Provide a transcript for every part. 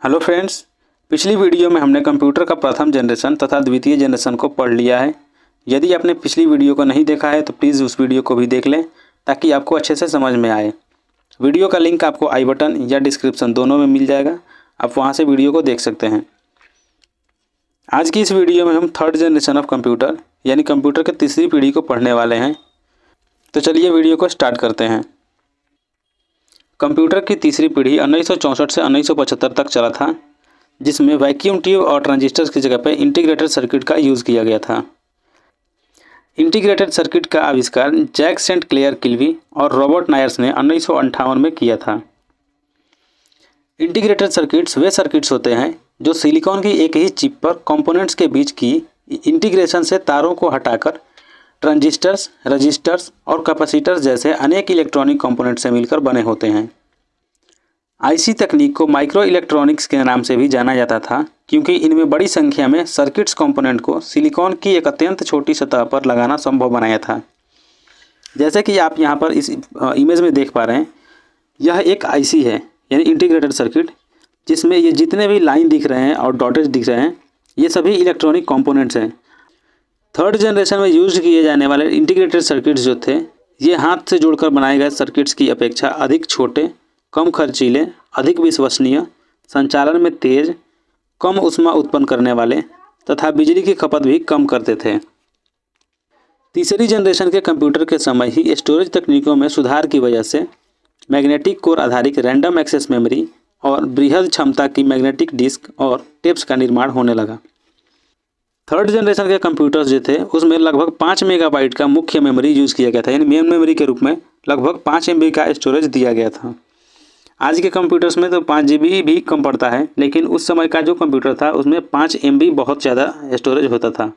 Hello friends, पिछली video में हमने कंप्यूटर का प्रथम जनरेशन तथा द्वितीय जनरेशन को पढ़ लिया है। यदि आपने पिछली वीडियो को नहीं देखा है तो प्लीज़ उस वीडियो को भी देख लें ताकि आपको अच्छे से समझ में आए। वीडियो का लिंक आपको आई बटन या डिस्क्रिप्शन दोनों में मिल जाएगा, आप वहां से वीडियो को देख सकते हैं। आज की इस वीडियो में हम थर्ड जनरेशन ऑफ कंप्यूटर यानी कंप्यूटर की तीसरी पीढ़ी को पढ़ने वाले हैं। तो चलिए वीडियो को स्टार्ट करते हैं। कंप्यूटर की तीसरी पीढ़ी 1964 से 1975 तक चला था, जिसमें वैक्यूम ट्यूब और ट्रांजिस्टर्स की जगह पर इंटीग्रेटेड सर्किट का यूज़ किया गया था। इंटीग्रेटेड सर्किट का आविष्कार जैक सेंट क्लेयर किल्वी और रॉबर्ट नायर्स ने 1958 में किया था। इंटीग्रेटेड सर्किट्स वे सर्किट्स होते हैं जो सिलिकॉन की एक ही चिप पर कंपोनेंट्स के बीच की इंटीग्रेशन से तारों को हटाकर ट्रांजिस्टर्स, रजिस्टर्स और कैपेसिटर्स जैसे अनेक इलेक्ट्रॉनिक कंपोनेंट से मिलकर बने होते हैं। आईसी तकनीक को माइक्रो इलेक्ट्रॉनिक्स के नाम से भी जाना जाता था, क्योंकि इनमें बड़ी संख्या में सर्किट्स कंपोनेंट को सिलिकॉन की एक अत्यंत छोटी सतह पर लगाना संभव बनाया था। जैसे कि आप यहाँ पर इस इमेज में देख पा रहे हैं, यह एक आईसी है यानी इंटीग्रेटेड सर्किट, जिसमें ये जितने भी लाइन दिख रहे हैं और डॉटेज दिख रहे हैं, ये सभी इलेक्ट्रॉनिक कंपोनेंट्स हैं। थर्ड जनरेशन में यूज किए जाने वाले इंटीग्रेटेड सर्किट्स जो थे, ये हाथ से जोड़कर बनाए गए सर्किट्स की अपेक्षा अधिक छोटे, कम खर्चीले, अधिक विश्वसनीय, संचालन में तेज, कम ऊष्मा उत्पन्न करने वाले तथा बिजली की खपत भी कम करते थे। तीसरी जनरेशन के कंप्यूटर के समय ही स्टोरेज तकनीकों में सुधार की वजह से मैग्नेटिक कोर आधारित रैंडम एक्सेस मेमोरी और बृहद क्षमता की मैग्नेटिक डिस्क और टेप्स का निर्माण होने लगा। थर्ड जनरेशन के कंप्यूटर्स जो थे, उसमें लगभग 5 मेगाबाइट का मुख्य मेमोरी यूज़ किया गया था, यानी मेन मेमोरी के रूप में लगभग 5 MB का स्टोरेज दिया गया था। आज के कंप्यूटर्स में तो 5 GB भी कम पड़ता है, लेकिन उस समय का जो कंप्यूटर था उसमें 5 MB बहुत ज़्यादा स्टोरेज होता था।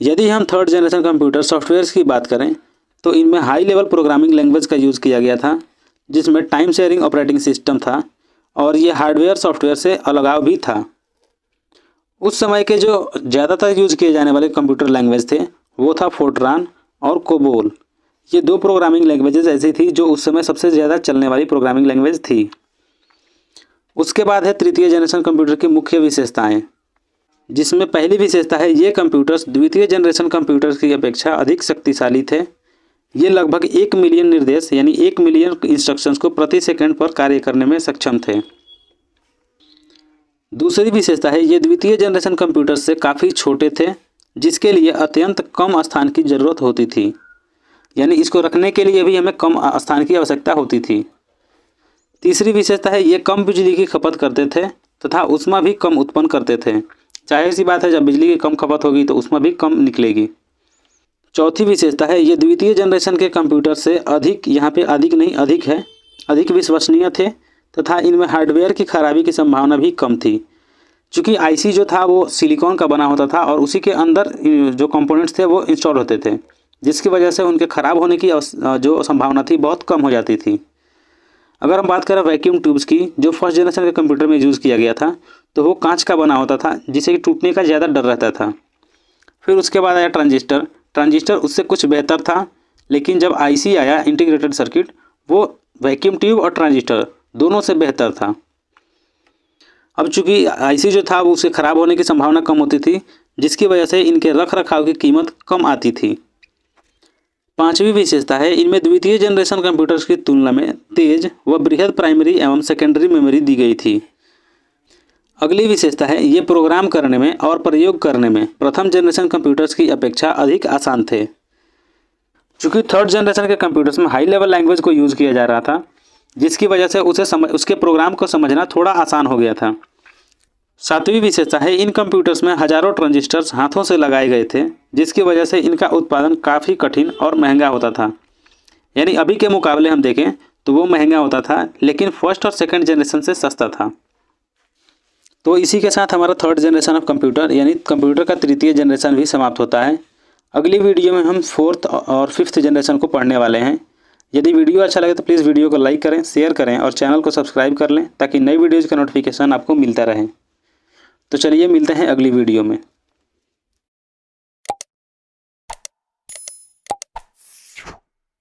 यदि हम थर्ड जनरेशन कंप्यूटर सॉफ्टवेयर्स की बात करें तो इनमें हाई लेवल प्रोग्रामिंग लैंग्वेज का यूज़ किया गया था, जिसमें टाइम शेयरिंग ऑपरेटिंग सिस्टम था और ये हार्डवेयर सॉफ्टवेयर से अलगाव भी था। उस समय के जो ज़्यादातर यूज़ किए जाने वाले कंप्यूटर लैंग्वेज थे वो था फोर्ट्रान और कोबोल। ये 2 प्रोग्रामिंग लैंग्वेजेस ऐसी थी जो उस समय सबसे ज़्यादा चलने वाली प्रोग्रामिंग लैंग्वेज थी। उसके बाद है तृतीय जनरेशन कंप्यूटर की मुख्य विशेषताएं, जिसमें पहली विशेषता है ये कंप्यूटर्स द्वितीय जनरेशन कंप्यूटर्स की अपेक्षा अधिक शक्तिशाली थे। ये लगभग 1 मिलियन निर्देश यानी 1 मिलियन इंस्ट्रक्शंस को प्रति सेकंड पर कार्य करने में सक्षम थे। दूसरी विशेषता है ये द्वितीय जनरेशन कंप्यूटर से काफ़ी छोटे थे, जिसके लिए अत्यंत कम स्थान की ज़रूरत होती थी, यानी इसको रखने के लिए भी हमें कम स्थान की आवश्यकता होती थी। तीसरी विशेषता है ये कम बिजली की खपत करते थे तथा ऊष्मा भी कम उत्पन्न करते थे। जाहिर सी बात है, जब बिजली की कम खपत होगी तो ऊष्मा भी कम निकलेगी। चौथी विशेषता है ये द्वितीय जनरेशन के कंप्यूटर से अधिक, यहाँ पे अधिक नहीं अधिक है, अधिक विश्वसनीय थे तथा इनमें हार्डवेयर की खराबी की संभावना भी कम थी, क्योंकि आईसी जो था वो सिलिकॉन का बना होता था और उसी के अंदर जो कंपोनेंट्स थे वो इंस्टॉल होते थे, जिसकी वजह से उनके ख़राब होने की जो संभावना थी बहुत कम हो जाती थी। अगर हम बात करें वैक्यूम ट्यूब्स की, जो फर्स्ट जनरेशन के कंप्यूटर में यूज़ किया गया था, तो वो कांच का बना होता था, जिसे कि टूटने का ज़्यादा डर रहता था। फिर उसके बाद आया ट्रांजिस्टर उससे कुछ बेहतर था, लेकिन जब आईसी आया इंटीग्रेटेड सर्किट, वो वैक्यूम ट्यूब और ट्रांजिस्टर दोनों से बेहतर था। अब चूँकि आईसी जो था वो उसके ख़राब होने की संभावना कम होती थी, जिसकी वजह से इनके रख रखाव की कीमत कम आती थी। पांचवी विशेषता है इनमें द्वितीय जनरेशन कंप्यूटर्स की तुलना में तेज व बृहद प्राइमरी एवं सेकेंडरी मेमोरी दी गई थी। अगली विशेषता है ये प्रोग्राम करने में और प्रयोग करने में प्रथम जनरेशन कंप्यूटर्स की अपेक्षा अधिक आसान थे। चूँकि थर्ड जनरेशन के कंप्यूटर्स में हाई लेवल लैंग्वेज को यूज़ किया जा रहा था, जिसकी वजह से उसके प्रोग्राम को समझना थोड़ा आसान हो गया था। सातवीं विशेषता है इन कंप्यूटर्स में हजारों ट्रांजिस्टर्स हाथों से लगाए गए थे, जिसकी वजह से इनका उत्पादन काफ़ी कठिन और महंगा होता था। यानी अभी के मुकाबले हम देखें तो वो महंगा होता था, लेकिन फर्स्ट और सेकंड जनरेशन से सस्ता था। तो इसी के साथ हमारा थर्ड जनरेशन ऑफ कंप्यूटर यानी कंप्यूटर का तृतीय जनरेशन भी समाप्त होता है। अगली वीडियो में हम फोर्थ और फिफ्थ जनरेशन को पढ़ने वाले हैं। यदि वीडियो अच्छा लगे तो प्लीज़ वीडियो को लाइक करें, शेयर करें और चैनल को सब्सक्राइब कर लें, ताकि नई वीडियोज़ का नोटिफिकेशन आपको मिलता रहे। तो चलिए मिलते हैं अगली वीडियो में।